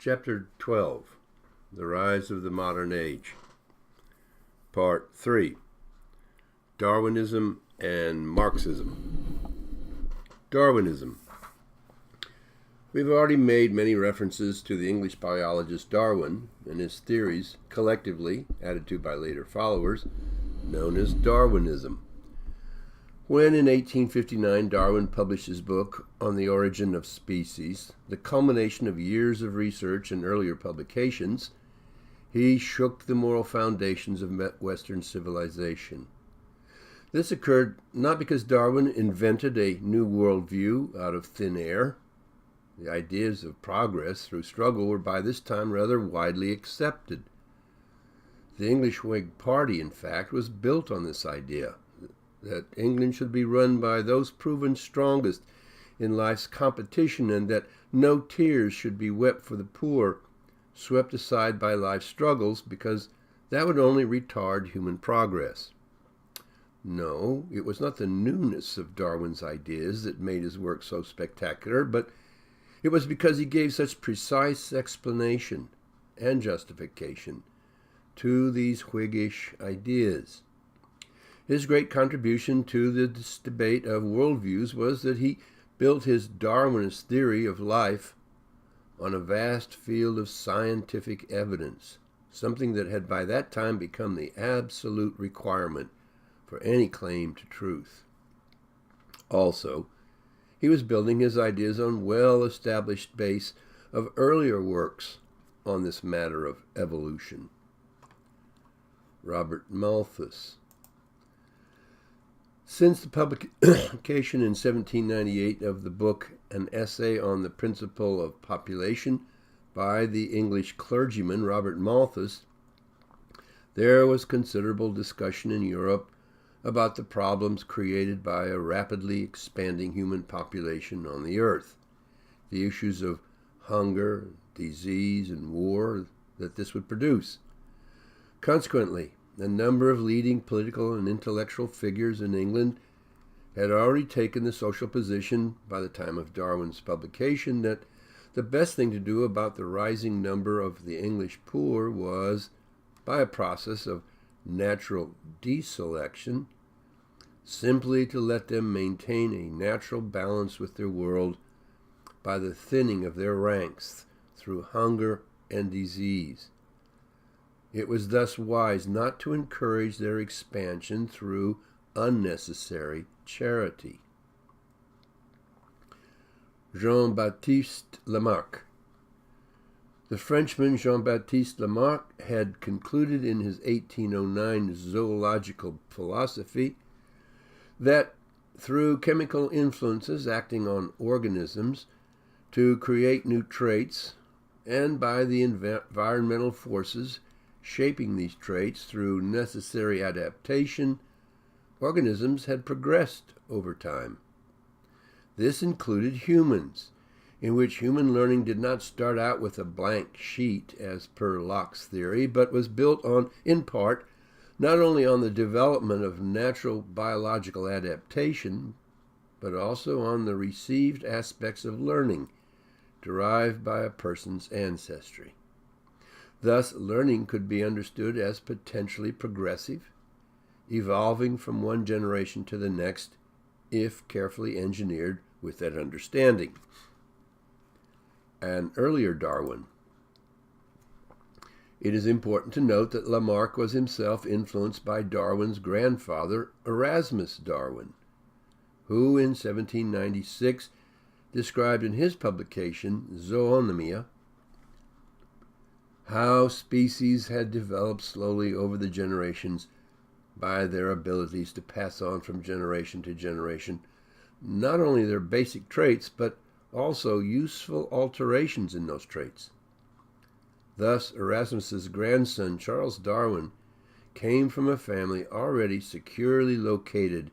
Chapter 12, The Rise of the Modern Age. Part 3, Darwinism and Marxism. Darwinism. We've already made many references to the English biologist Darwin and his theories, collectively added to by later followers, known as Darwinism. When in 1859 Darwin published his book On the Origin of Species, the culmination of years of research and earlier publications, he shook the moral foundations of Western civilization. This occurred not because Darwin invented a new worldview out of thin air. The ideas of progress through struggle were by this time rather widely accepted. The English Whig Party, in fact, was built on this idea, that England should be run by those proven strongest in life's competition, and that no tears should be wept for the poor, swept aside by life's struggles, because that would only retard human progress. No, it was not the newness of Darwin's ideas that made his work so spectacular, but it was because he gave such precise explanation and justification to these Whiggish ideas. His great contribution to this debate of worldviews was that he built his Darwinist theory of life on a vast field of scientific evidence, something that had by that time become the absolute requirement for any claim to truth. Also, he was building his ideas on well-established base of earlier works on this matter of evolution. Robert Malthus. Since the publication in 1798 of the book An Essay on the Principle of Population by the English clergyman Robert Malthus, there was considerable discussion in Europe about the problems created by a rapidly expanding human population on the earth, the issues of hunger, disease, and war that this would produce. Consequently, a number of leading political and intellectual figures in England had already taken the social position by the time of Darwin's publication that the best thing to do about the rising number of the English poor was, by a process of natural deselection, simply to let them maintain a natural balance with their world by the thinning of their ranks through hunger and disease. It was thus wise not to encourage their expansion through unnecessary charity. Jean-Baptiste Lamarck. The Frenchman Jean-Baptiste Lamarck had concluded in his 1809 zoological philosophy that through chemical influences acting on organisms to create new traits, and by the environmental forces shaping these traits through necessary adaptation, organisms had progressed over time. This included humans, in which human learning did not start out with a blank sheet as per Locke's theory, but was built on, in part, not only on the development of natural biological adaptation, but also on the received aspects of learning derived by a person's ancestry. Thus, learning could be understood as potentially progressive, evolving from one generation to the next, if carefully engineered with that understanding. An earlier Darwin. It is important to note that Lamarck was himself influenced by Darwin's grandfather, Erasmus Darwin, who in 1796 described in his publication, Zoonomia, how species had developed slowly over the generations by their abilities to pass on from generation to generation not only their basic traits, but also useful alterations in those traits. Thus, Erasmus's grandson, Charles Darwin, came from a family already securely located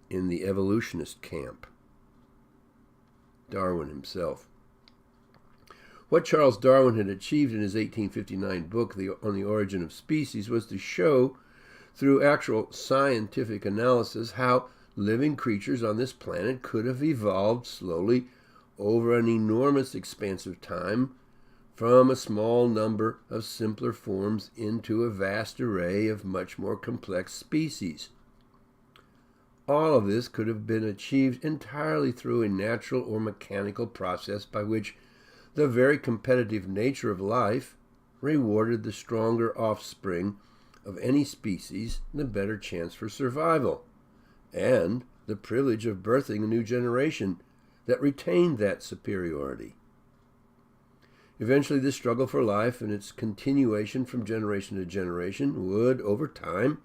in the evolutionist camp. Darwin himself. What Charles Darwin had achieved in his 1859 book, On the Origin of Species, was to show, through actual scientific analysis, how living creatures on this planet could have evolved slowly over an enormous expanse of time from a small number of simpler forms into a vast array of much more complex species. All of this could have been achieved entirely through a natural or mechanical process by which the very competitive nature of life rewarded the stronger offspring of any species the better chance for survival, and the privilege of birthing a new generation that retained that superiority. Eventually, this struggle for life and its continuation from generation to generation would, over time,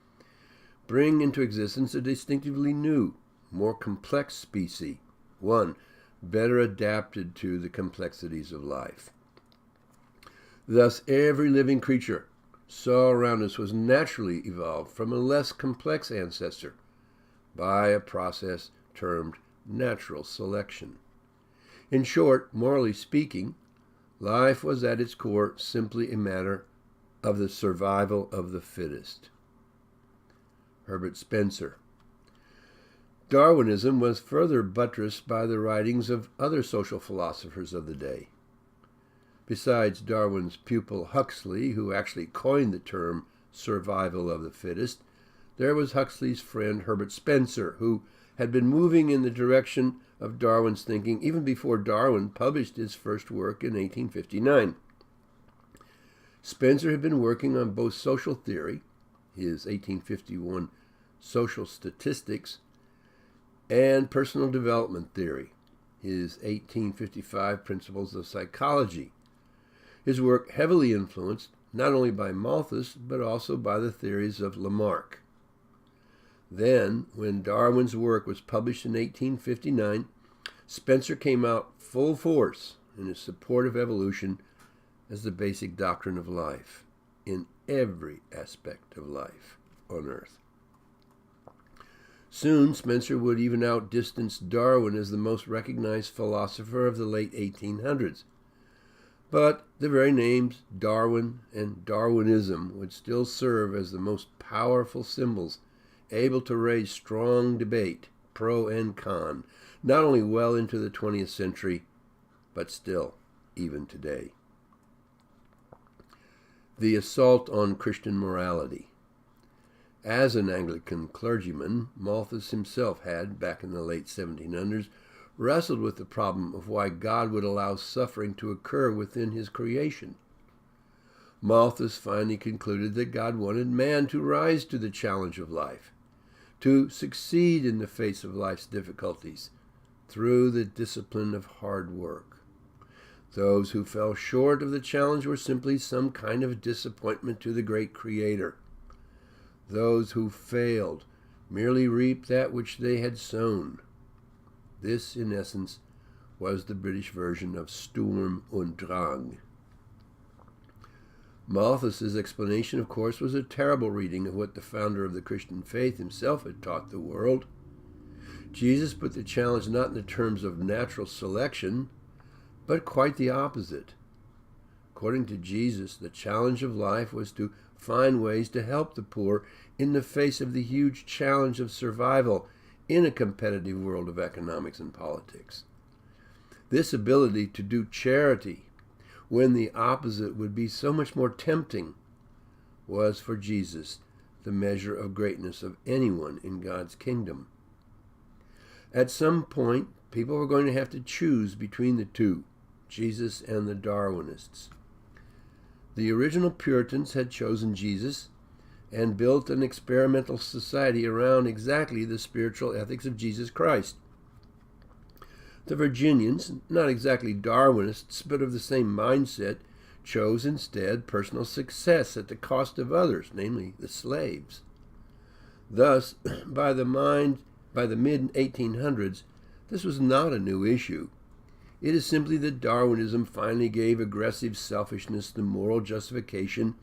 bring into existence a distinctively new, more complex species, one better adapted to the complexities of life. Thus, every living creature saw around us was naturally evolved from a less complex ancestor by a process termed natural selection. In short, morally speaking, life was at its core simply a matter of the survival of the fittest. Herbert Spencer. Darwinism was further buttressed by the writings of other social philosophers of the day. Besides Darwin's pupil Huxley, who actually coined the term survival of the fittest, there was Huxley's friend Herbert Spencer, who had been moving in the direction of Darwin's thinking even before Darwin published his first work in 1859. Spencer had been working on both social theory, his 1851 Social Statistics, and personal development theory, his 1855 Principles of Psychology. His work heavily influenced not only by Malthus, but also by the theories of Lamarck. Then, when Darwin's work was published in 1859, Spencer came out full force in his support of evolution as the basic doctrine of life, in every aspect of life on Earth. Soon, Spencer would even outdistance Darwin as the most recognized philosopher of the late 1800s. But the very names Darwin and Darwinism would still serve as the most powerful symbols able to raise strong debate, pro and con, not only well into the 20th century, but still, even today. The assault on Christian morality. As an Anglican clergyman, Malthus himself had, back in the late 1700s, wrestled with the problem of why God would allow suffering to occur within his creation. Malthus finally concluded that God wanted man to rise to the challenge of life, to succeed in the face of life's difficulties through the discipline of hard work. Those who fell short of the challenge were simply some kind of disappointment to the great Creator. Those who failed merely reaped that which they had sown. This, in essence, was the British version of Sturm und Drang. Malthus's explanation, of course, was a terrible reading of what the founder of the Christian faith himself had taught the world. Jesus put the challenge not in the terms of natural selection, but quite the opposite. According to Jesus, the challenge of life was to find ways to help the poor in the face of the huge challenge of survival in a competitive world of economics and politics. This ability to do charity when the opposite would be so much more tempting was for Jesus the measure of greatness of anyone in God's kingdom. At some point, people were going to have to choose between the two, Jesus and the Darwinists. The original Puritans had chosen Jesus and built an experimental society around exactly the spiritual ethics of Jesus Christ. The Virginians, not exactly Darwinists, but of the same mindset, chose instead personal success at the cost of others, namely the slaves. Thus, by the mid-1800s, this was not a new issue. It is simply that Darwinism finally gave aggressive selfishness the moral justification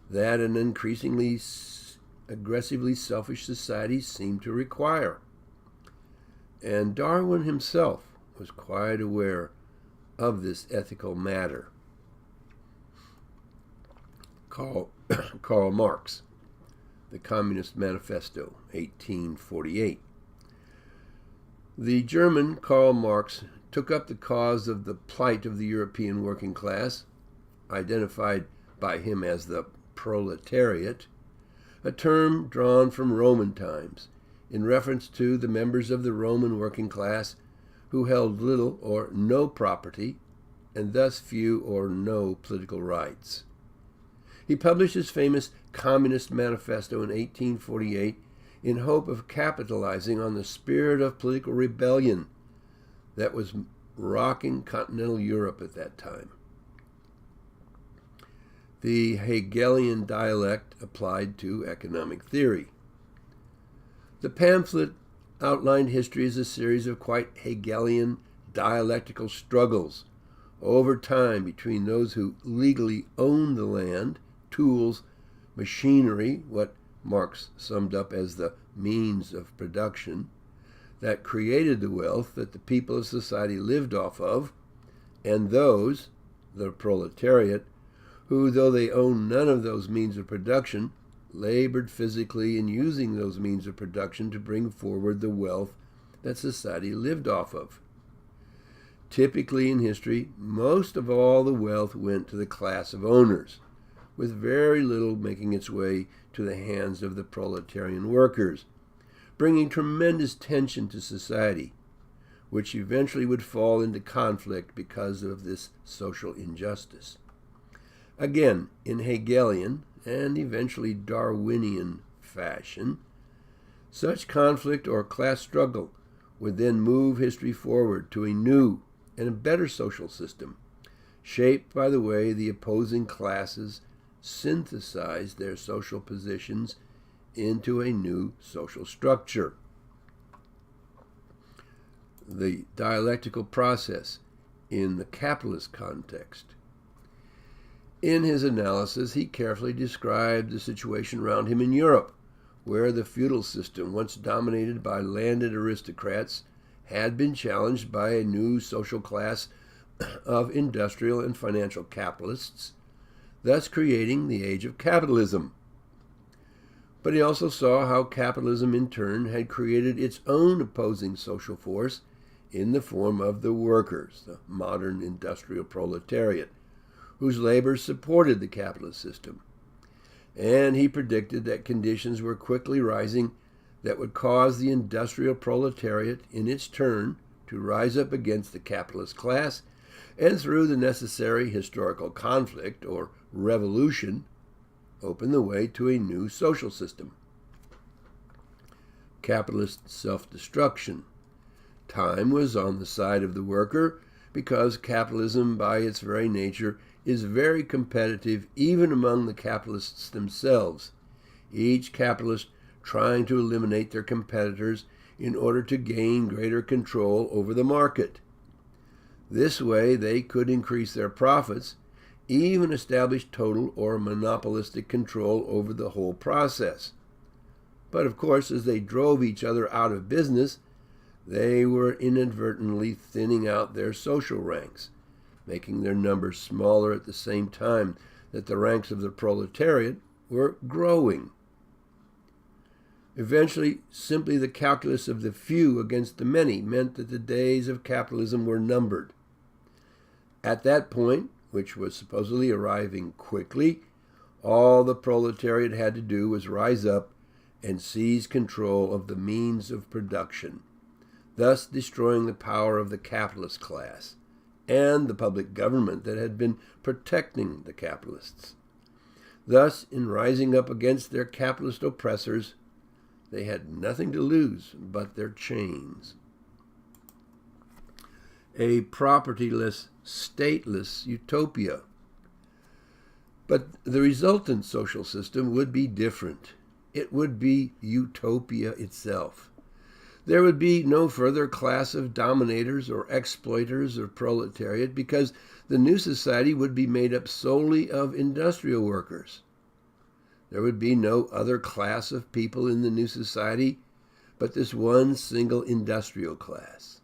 that an increasingly aggressively selfish society seemed to require. And Darwin himself was quite aware of this ethical matter. Karl Marx, The Communist Manifesto, 1848. The German Karl Marx took up the cause of the plight of the European working class identified by him as the proletariat, a term drawn from Roman times in reference to the members of the Roman working class who held little or no property and thus few or no political rights. He published his famous Communist Manifesto in 1848 in hope of capitalizing on the spirit of political rebellion that was rocking continental Europe at that time. The Hegelian dialect applied to economic theory. The pamphlet outlined history as a series of quite Hegelian dialectical struggles over time between those who legally owned the land, tools, machinery, what Marx summed up as the means of production, that created the wealth that the people of society lived off of, and those, the proletariat, who, though they owned none of those means of production, labored physically in using those means of production to bring forward the wealth that society lived off of. Typically in history, most of all the wealth went to the class of owners, with very little making its way to the hands of the proletarian workers, bringing tremendous tension to society, which eventually would fall into conflict because of this social injustice. Again, in Hegelian and eventually Darwinian fashion, such conflict or class struggle would then move history forward to a new and a better social system, shaped by the way the opposing classes synthesized their social positions into a new social structure. The dialectical process in the capitalist context. In his analysis, he carefully described the situation around him in Europe, where the feudal system, once dominated by landed aristocrats, had been challenged by a new social class of industrial and financial capitalists, thus creating the age of capitalism. But he also saw how capitalism in turn had created its own opposing social force in the form of the workers, the modern industrial proletariat, whose labor supported the capitalist system. And he predicted that conditions were quickly rising that would cause the industrial proletariat in its turn to rise up against the capitalist class, and through the necessary historical conflict or revolution, open the way to a new social system. Capitalist self-destruction. Time was on the side of the worker because capitalism by its very nature is very competitive even among the capitalists themselves, each capitalist trying to eliminate their competitors in order to gain greater control over the market. This way they could increase their profits, even establish total or monopolistic control over the whole process. But of course, as they drove each other out of business, they were inadvertently thinning out their social ranks, making their numbers smaller at the same time that the ranks of the proletariat were growing. Eventually, simply the calculus of the few against the many meant that the days of capitalism were numbered. At that point, which was supposedly arriving quickly, all the proletariat had to do was rise up and seize control of the means of production, thus destroying the power of the capitalist class and the public government that had been protecting the capitalists. Thus, in rising up against their capitalist oppressors, they had nothing to lose but their chains. A propertyless, stateless utopia. But the resultant social system would be different. It would be utopia itself. There would be no further class of dominators or exploiters of proletariat because the new society would be made up solely of industrial workers. There would be no other class of people in the new society but this one single industrial class.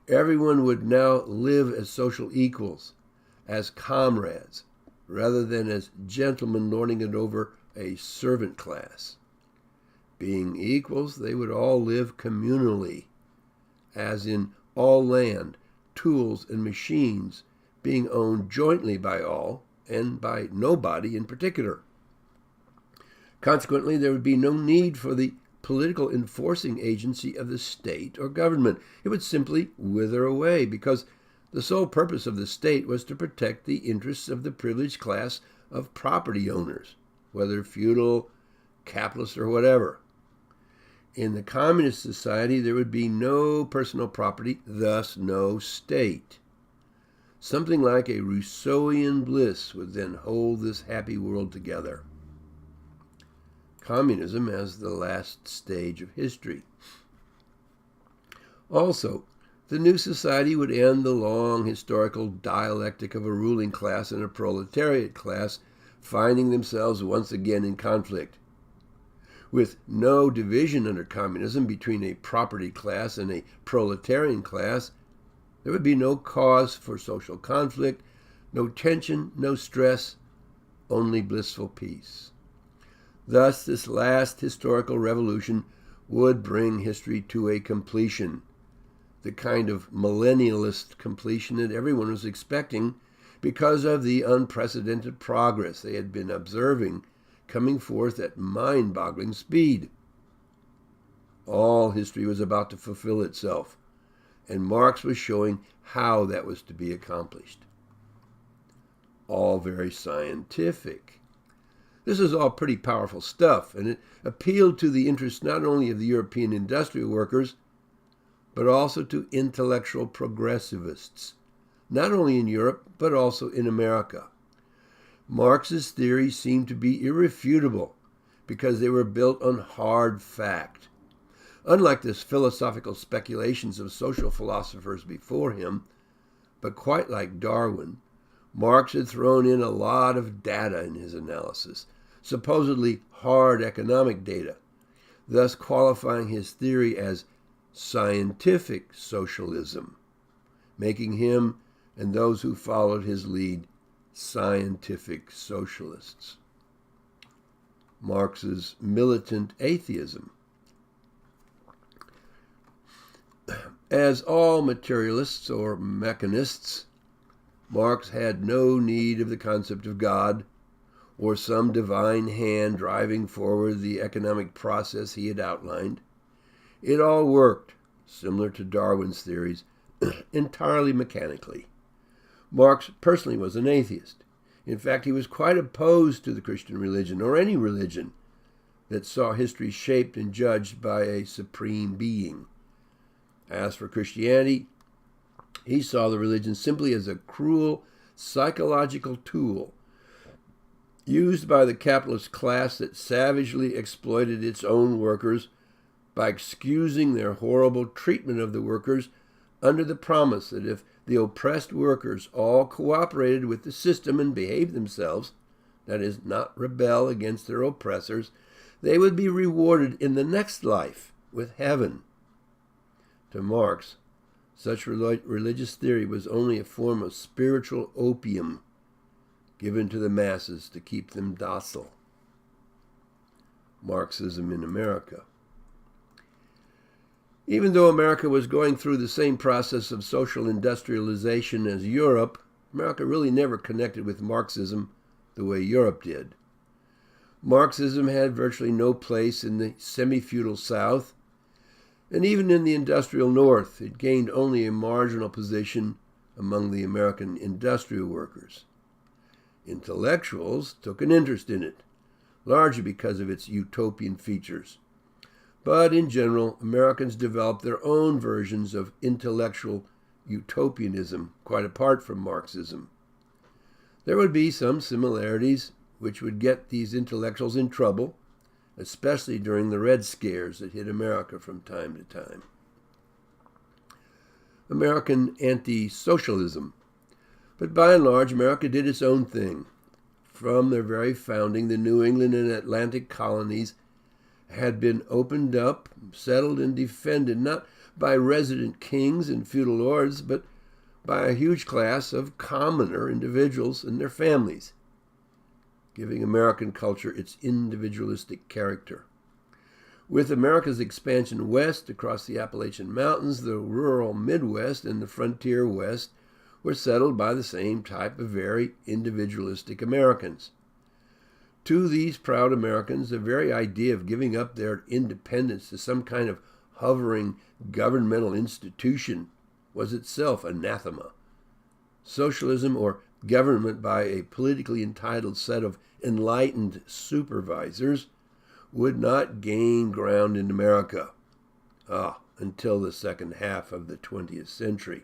Everyone would now live as social equals, as comrades, rather than as gentlemen lording it over a servant class. Being equals, they would all live communally, as in all land, tools, and machines being owned jointly by all and by nobody in particular. Consequently, there would be no need for the political enforcing agency of the state or government. It would simply wither away, because the sole purpose of the state was to protect the interests of the privileged class of property owners, whether feudal, capitalist, or whatever. In the communist society, there would be no personal property, thus no state. Something like a Rousseauian bliss would then hold this happy world together. Communism as the last stage of history. Also, the new society would end the long historical dialectic of a ruling class and a proletariat class finding themselves once again in conflict. With no division under communism between a property class and a proletarian class, there would be no cause for social conflict, no tension, no stress, only blissful peace. Thus, this last historical revolution would bring history to a completion, the kind of millennialist completion that everyone was expecting because of the unprecedented progress they had been observing coming forth at mind-boggling speed. All history was about to fulfill itself, and Marx was showing how that was to be accomplished. All very scientific. This is all pretty powerful stuff, and it appealed to the interests not only of the European industrial workers, but also to intellectual progressivists, not only in Europe, but also in America. Marx's theories seemed to be irrefutable because they were built on hard fact. Unlike the philosophical speculations of social philosophers before him, but quite like Darwin, Marx had thrown in a lot of data in his analysis, supposedly hard economic data, thus qualifying his theory as scientific socialism, making him and those who followed his lead scientific socialists. Marx's militant atheism. As all materialists or mechanists, Marx had no need of the concept of God or some divine hand driving forward the economic process he had outlined. It all worked, similar to Darwin's theories, entirely mechanically. Marx personally was an atheist. In fact, he was quite opposed to the Christian religion, or any religion that saw history shaped and judged by a supreme being. As for Christianity, he saw the religion simply as a cruel psychological tool used by the capitalist class that savagely exploited its own workers by excusing their horrible treatment of the workers under the promise that if the oppressed workers all cooperated with the system and behaved themselves, that is, not rebel against their oppressors, they would be rewarded in the next life with heaven. To Marx, such religious theory was only a form of spiritual opium given to the masses to keep them docile. Marxism in America. Even though America was going through the same process of social industrialization as Europe, America really never connected with Marxism the way Europe did. Marxism had virtually no place in the semi-feudal South, and even in the industrial North, it gained only a marginal position among the American industrial workers. Intellectuals took an interest in it, largely because of its utopian features. But in general, Americans developed their own versions of intellectual utopianism, quite apart from Marxism. There would be some similarities which would get these intellectuals in trouble, especially during the Red Scares that hit America from time to time. American anti-socialism. But by and large, America did its own thing. From their very founding, the New England and Atlantic colonies had been opened up, settled, and defended not by resident kings and feudal lords, but by a huge class of commoner individuals and their families, giving American culture its individualistic character. With America's expansion west across the Appalachian Mountains, the rural Midwest, and the frontier West were settled by the same type of very individualistic Americans. To these proud Americans, the very idea of giving up their independence to some kind of hovering governmental institution was itself anathema. Socialism, or government by a politically entitled set of enlightened supervisors, would not gain ground in America until the second half of the 20th century.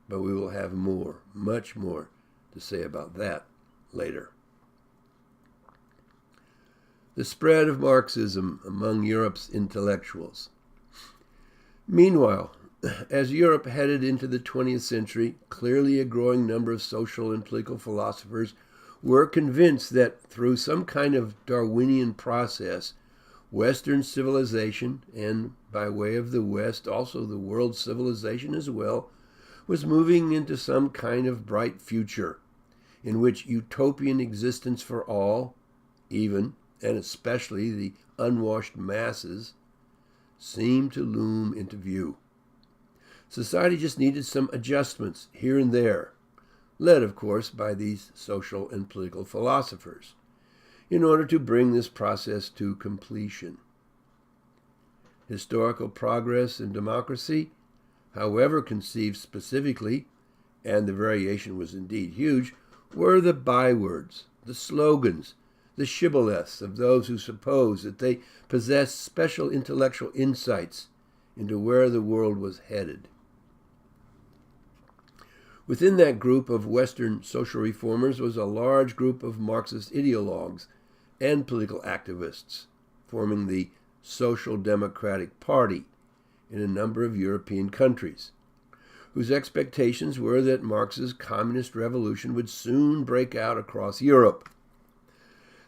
But we will have more, much more, to say about that later. The spread of Marxism among Europe's intellectuals. Meanwhile, as Europe headed into the 20th century, clearly a growing number of social and political philosophers were convinced that through some kind of Darwinian process, Western civilization, and by way of the West also the world civilization as well, was moving into some kind of bright future in which utopian existence for all, even and especially the unwashed masses, seemed to loom into view. Society just needed some adjustments here and there, led, of course, by these social and political philosophers, in order to bring this process to completion. Historical progress and democracy, however conceived specifically, and the variation was indeed huge, were the bywords, the slogans, the shibboleths of those who suppose that they possessed special intellectual insights into where the world was headed. Within that group of Western social reformers was a large group of Marxist ideologues and political activists, forming the Social Democratic Party in a number of European countries, whose expectations were that Marx's communist revolution would soon break out across Europe.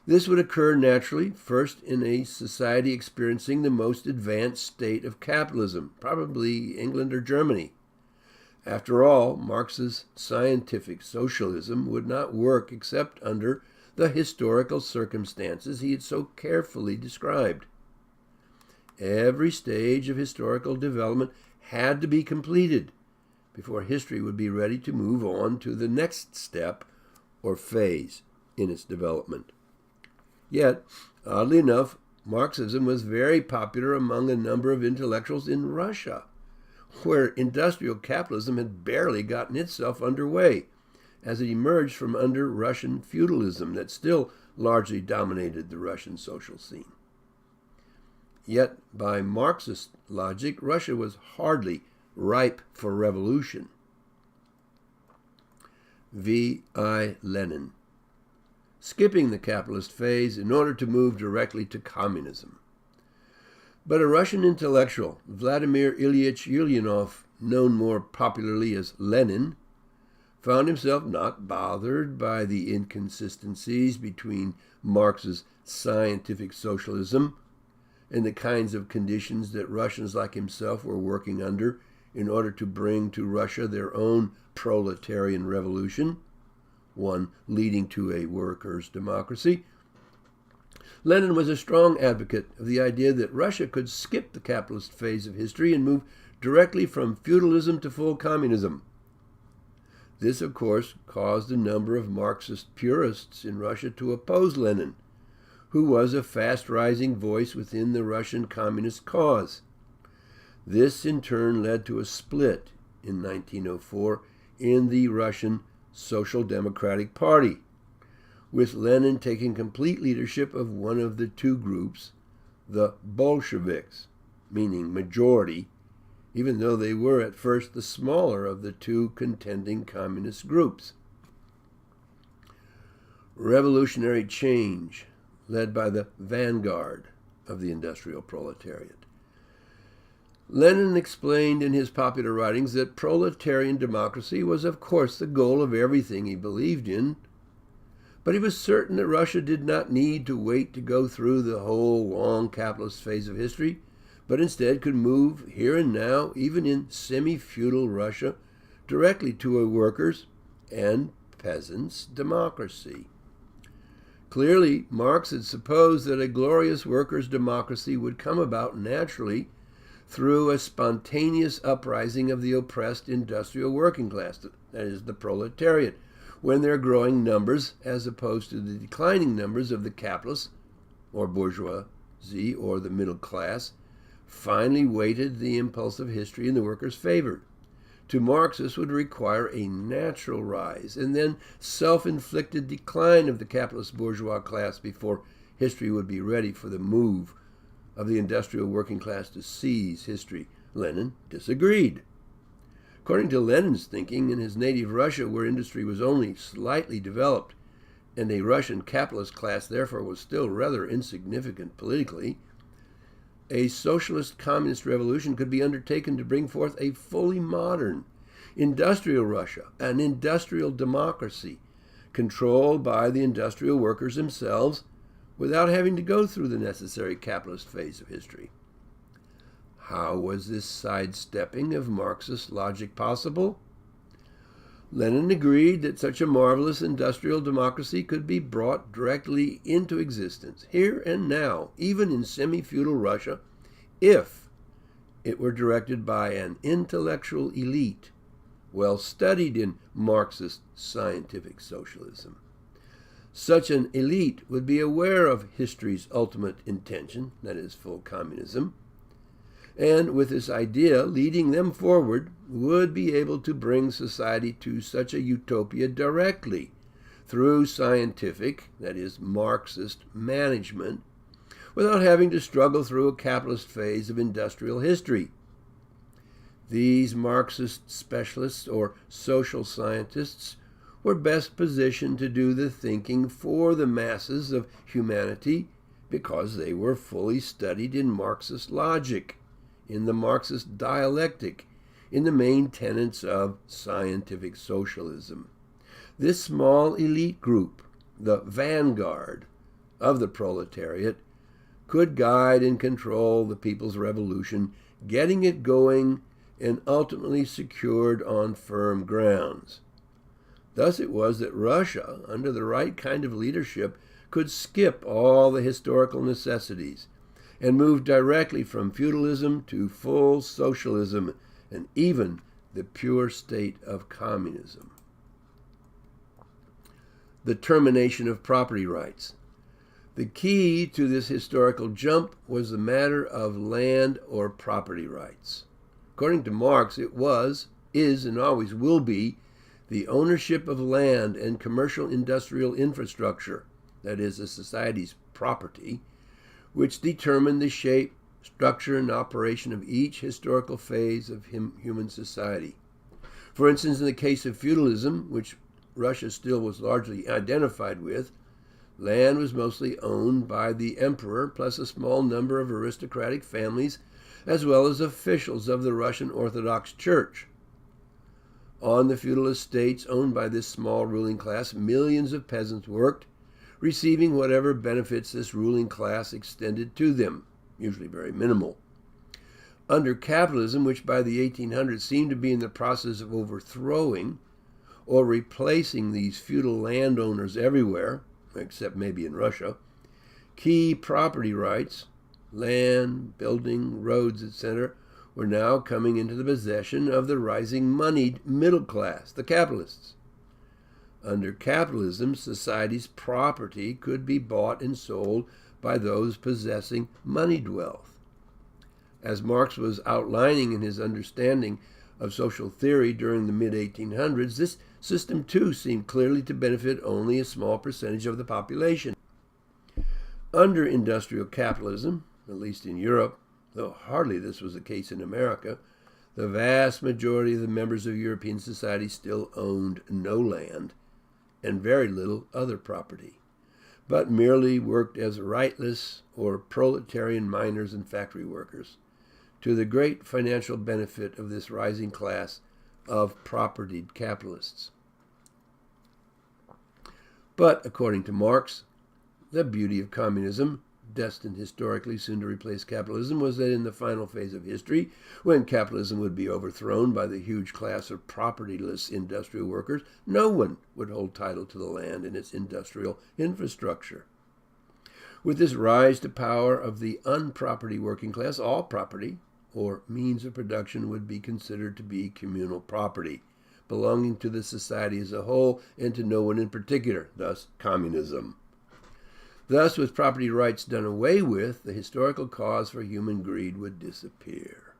This would occur naturally, first in a society experiencing the most advanced state of capitalism, probably England or Germany. After all, Marx's scientific socialism would not work except under the historical circumstances he had so carefully described. Every stage of historical development had to be completed before history would be ready to move on to the next step or phase in its development. Yet, oddly enough, Marxism was very popular among a number of intellectuals in Russia, where industrial capitalism had barely gotten itself underway, as it emerged from under Russian feudalism that still largely dominated the Russian social scene. Yet, by Marxist logic, Russia was hardly ripe for revolution. V.I. Lenin. Skipping the capitalist phase in order to move directly to communism. But a Russian intellectual, Vladimir Ilyich Ulyanov, known more popularly as Lenin, found himself not bothered by the inconsistencies between Marx's scientific socialism and the kinds of conditions that Russians like himself were working under in order to bring to Russia their own proletarian revolution, one leading to a workers' democracy. Lenin was a strong advocate of the idea that Russia could skip the capitalist phase of history and move directly from feudalism to full communism. This, of course, caused a number of Marxist purists in Russia to oppose Lenin, who was a fast-rising voice within the Russian communist cause. This, in turn, led to a split in 1904 in the Russian Social Democratic Party, with Lenin taking complete leadership of one of the two groups, the Bolsheviks, meaning majority, even though they were at first the smaller of the two contending communist groups. Revolutionary change, led by the vanguard of the industrial proletariat. Lenin explained in his popular writings that proletarian democracy was, of course, the goal of everything he believed in, but he was certain that Russia did not need to wait to go through the whole long capitalist phase of history, but instead could move here and now, even in semi-feudal Russia, directly to a workers' and peasants' democracy. Clearly, Marx had supposed that a glorious workers' democracy would come about naturally through a spontaneous uprising of the oppressed industrial working class, that is, the proletariat, when their growing numbers, as opposed to the declining numbers of the capitalists, or bourgeoisie, or the middle class, finally weighted the impulse of history in the workers' favor. To Marx, this would require a natural rise and then self-inflicted decline of the capitalist bourgeois class before history would be ready for the move of the industrial working class to seize history. Lenin disagreed. According to Lenin's thinking, in his native Russia, where industry was only slightly developed, and a Russian capitalist class therefore was still rather insignificant politically, a socialist communist revolution could be undertaken to bring forth a fully modern industrial Russia, an industrial democracy, controlled by the industrial workers themselves, without having to go through the necessary capitalist phase of history. How was this sidestepping of Marxist logic possible? Lenin agreed that such a marvelous industrial democracy could be brought directly into existence, here and now, even in semi-feudal Russia, if it were directed by an intellectual elite well studied in Marxist scientific socialism. Such an elite would be aware of history's ultimate intention, that is, full communism, and with this idea leading them forward, would be able to bring society to such a utopia directly through scientific, that is, Marxist management, without having to struggle through a capitalist phase of industrial history. These Marxist specialists or social scientists were best positioned to do the thinking for the masses of humanity because they were fully studied in Marxist logic, in the Marxist dialectic, in the main tenets of scientific socialism. This small elite group, the vanguard of the proletariat, could guide and control the people's revolution, getting it going and ultimately secured on firm grounds. Thus it was that Russia, under the right kind of leadership, could skip all the historical necessities and move directly from feudalism to full socialism and even the pure state of communism. The termination of property rights. The key to this historical jump was the matter of land or property rights. According to Marx, it was, is, and always will be the ownership of land and commercial industrial infrastructure, that is, a society's property, which determined the shape, structure, and operation of each historical phase of human society. For instance, in the case of feudalism, which Russia still was largely identified with, land was mostly owned by the emperor plus a small number of aristocratic families, as well as officials of the Russian Orthodox Church. On the feudal estates owned by this small ruling class, millions of peasants worked, receiving whatever benefits this ruling class extended to them, usually very minimal. Under capitalism, which by the 1800s seemed to be in the process of overthrowing or replacing these feudal landowners everywhere, except maybe in Russia, key property rights, land, building, roads, etc., were now coming into the possession of the rising moneyed middle class, the capitalists. Under capitalism, society's property could be bought and sold by those possessing moneyed wealth. As Marx was outlining in his understanding of social theory during the mid-1800s, this system too seemed clearly to benefit only a small percentage of the population. Under industrial capitalism, at least in Europe, though hardly this was the case in America, the vast majority of the members of European society still owned no land and very little other property, but merely worked as rightless or proletarian miners and factory workers, to the great financial benefit of this rising class of propertied capitalists. But, according to Marx, the beauty of communism, destined historically soon to replace capitalism, was that in the final phase of history, when capitalism would be overthrown by the huge class of propertyless industrial workers, no one would hold title to the land and its industrial infrastructure. With this rise to power of the unproperty working class, all property, or means of production, would be considered to be communal property, belonging to the society as a whole and to no one in particular, thus communism. Thus, with property rights done away with, the historical cause for human greed would disappear.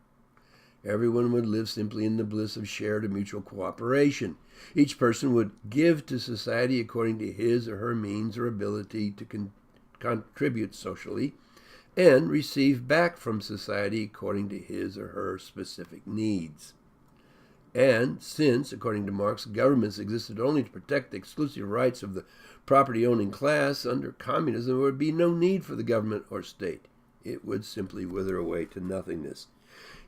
Everyone would live simply in the bliss of shared and mutual cooperation. Each person would give to society according to his or her means or ability to contribute socially, and receive back from society according to his or her specific needs. And since, according to Marx, governments existed only to protect the exclusive rights of the property-owning class, under communism there would be no need for the government or state. It would simply wither away to nothingness.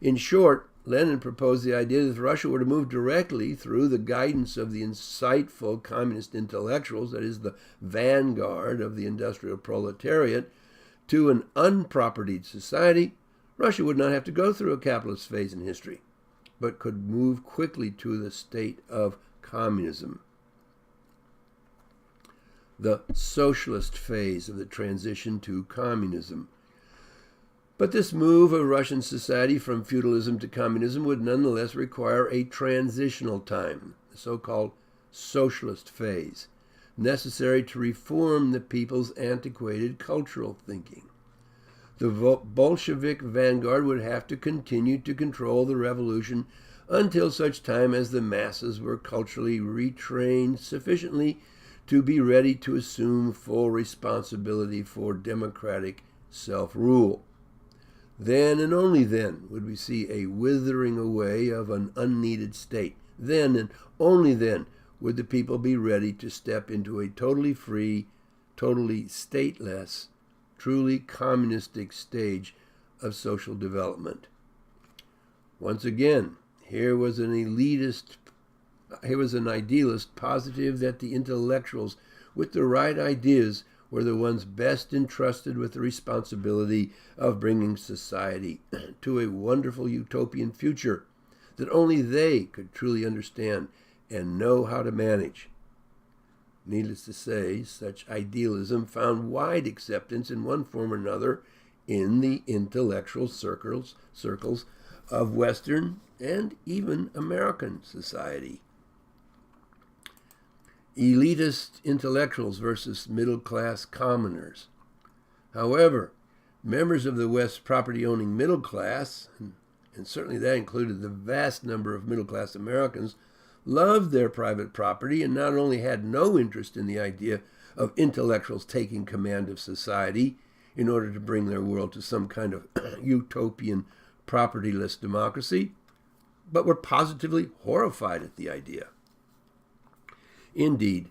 In short, Lenin proposed the idea that if Russia were to move directly through the guidance of the insightful communist intellectuals, that is, the vanguard of the industrial proletariat, to an unpropertied society, Russia would not have to go through a capitalist phase in history, but could move quickly to the state of communism, the socialist phase of the transition to communism. But this move of Russian society from feudalism to communism would nonetheless require a transitional time, the so-called socialist phase, necessary to reform the people's antiquated cultural thinking. The Bolshevik vanguard would have to continue to control the revolution until such time as the masses were culturally retrained sufficiently to be ready to assume full responsibility for democratic self-rule. Then and only then would we see a withering away of an unneeded state. Then and only then would the people be ready to step into a totally free, totally stateless, truly communistic stage of social development. Once again, here was an idealist positive that the intellectuals with the right ideas were the ones best entrusted with the responsibility of bringing society to a wonderful utopian future that only they could truly understand and know how to manage. Needless to say, such idealism found wide acceptance in one form or another in the intellectual circles of Western and even American society. Elitist intellectuals versus middle-class commoners. However, members of the West's property-owning middle class, and certainly that included the vast number of middle-class Americans, loved their private property and not only had no interest in the idea of intellectuals taking command of society in order to bring their world to some kind of utopian propertyless democracy, but were positively horrified at the idea. Indeed,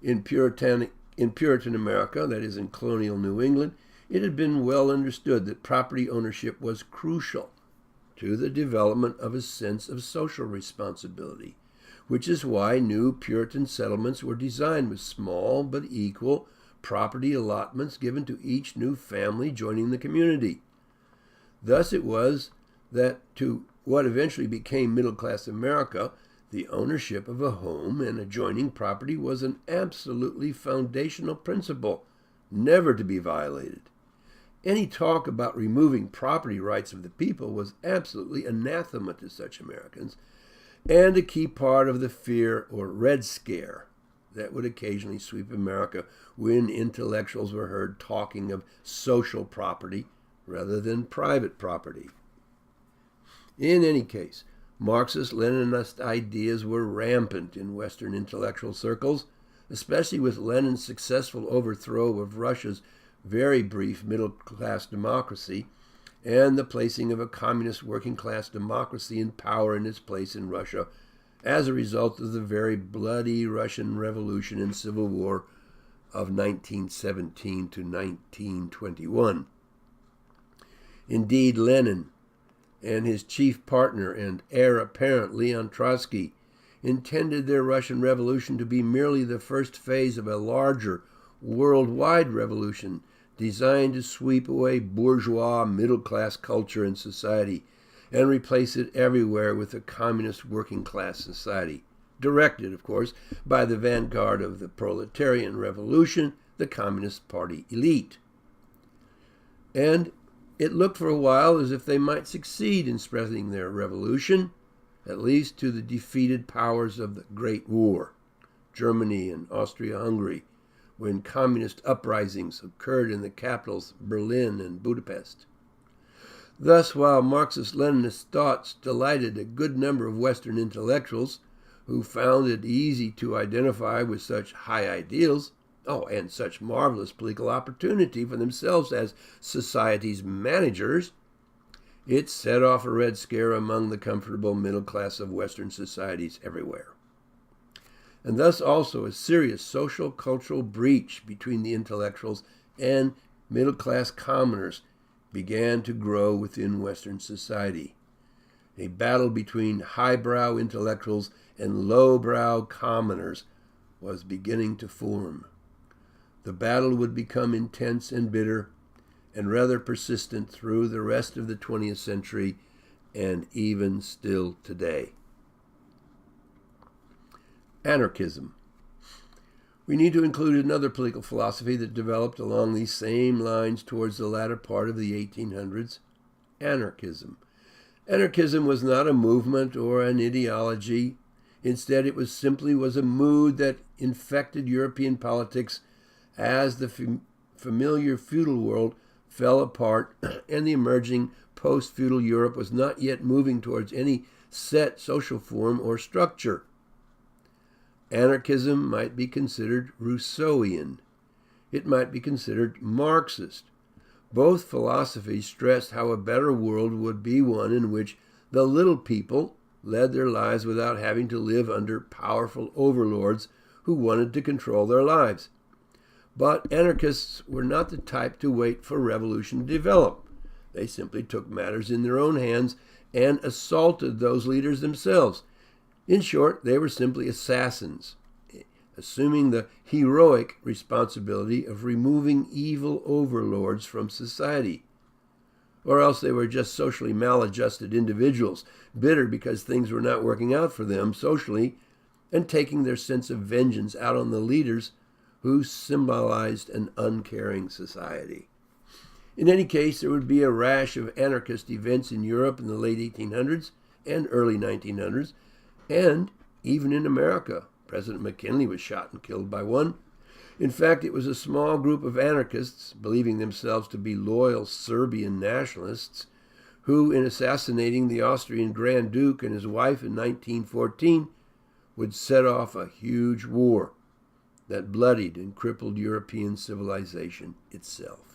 in Puritan America, that is in colonial New England, it had been well understood that property ownership was crucial to the development of a sense of social responsibility, which is why new Puritan settlements were designed with small but equal property allotments given to each new family joining the community. Thus it was that to what eventually became middle-class America, the ownership of a home and adjoining property was an absolutely foundational principle, never to be violated. Any talk about removing property rights of the people was absolutely anathema to such Americans, and a key part of the fear or Red Scare that would occasionally sweep America when intellectuals were heard talking of social property rather than private property. In any case, Marxist-Leninist ideas were rampant in Western intellectual circles, especially with Lenin's successful overthrow of Russia's very brief middle-class democracy and the placing of a communist working-class democracy in power in its place in Russia as a result of the very bloody Russian Revolution and Civil War of 1917 to 1921. Indeed, Lenin and his chief partner and heir apparent, Leon Trotsky, intended their Russian Revolution to be merely the first phase of a larger, worldwide revolution designed to sweep away bourgeois middle-class culture and society and replace it everywhere with a communist working-class society, directed, of course, by the vanguard of the proletarian revolution, the Communist Party elite. And it looked for a while as if they might succeed in spreading their revolution, at least to the defeated powers of the Great War, Germany and Austria-Hungary, when communist uprisings occurred in the capitals Berlin and Budapest. Thus, while Marxist-Leninist thoughts delighted a good number of Western intellectuals who found it easy to identify with such high ideals, and such marvelous political opportunity for themselves as society's managers, it set off a red scare among the comfortable middle class of Western societies everywhere. And thus also a serious social cultural breach between the intellectuals and middle class commoners began to grow within Western society. A battle between highbrow intellectuals and lowbrow commoners was beginning to form. The battle would become intense and bitter and rather persistent through the rest of the 20th century and even still today. Anarchism. We need to include another political philosophy that developed along these same lines towards the latter part of the 1800s, anarchism. Anarchism was not a movement or an ideology. Instead, it was a mood that infected European politics as the familiar feudal world fell apart and the emerging post-feudal Europe was not yet moving towards any set social form or structure. Anarchism might be considered Rousseauian. It might be considered Marxist. Both philosophies stressed how a better world would be one in which the little people led their lives without having to live under powerful overlords who wanted to control their lives. But anarchists were not the type to wait for revolution to develop. They simply took matters in their own hands and assaulted those leaders themselves. In short, they were simply assassins, assuming the heroic responsibility of removing evil overlords from society. Or else they were just socially maladjusted individuals, bitter because things were not working out for them socially, and taking their sense of vengeance out on the leaders who symbolized an uncaring society. In any case, there would be a rash of anarchist events in Europe in the late 1800s and early 1900s, and even in America. President McKinley was shot and killed by one. In fact, it was a small group of anarchists, believing themselves to be loyal Serbian nationalists, who, in assassinating the Austrian Grand Duke and his wife in 1914, would set off a huge war that bloodied and crippled European civilization itself.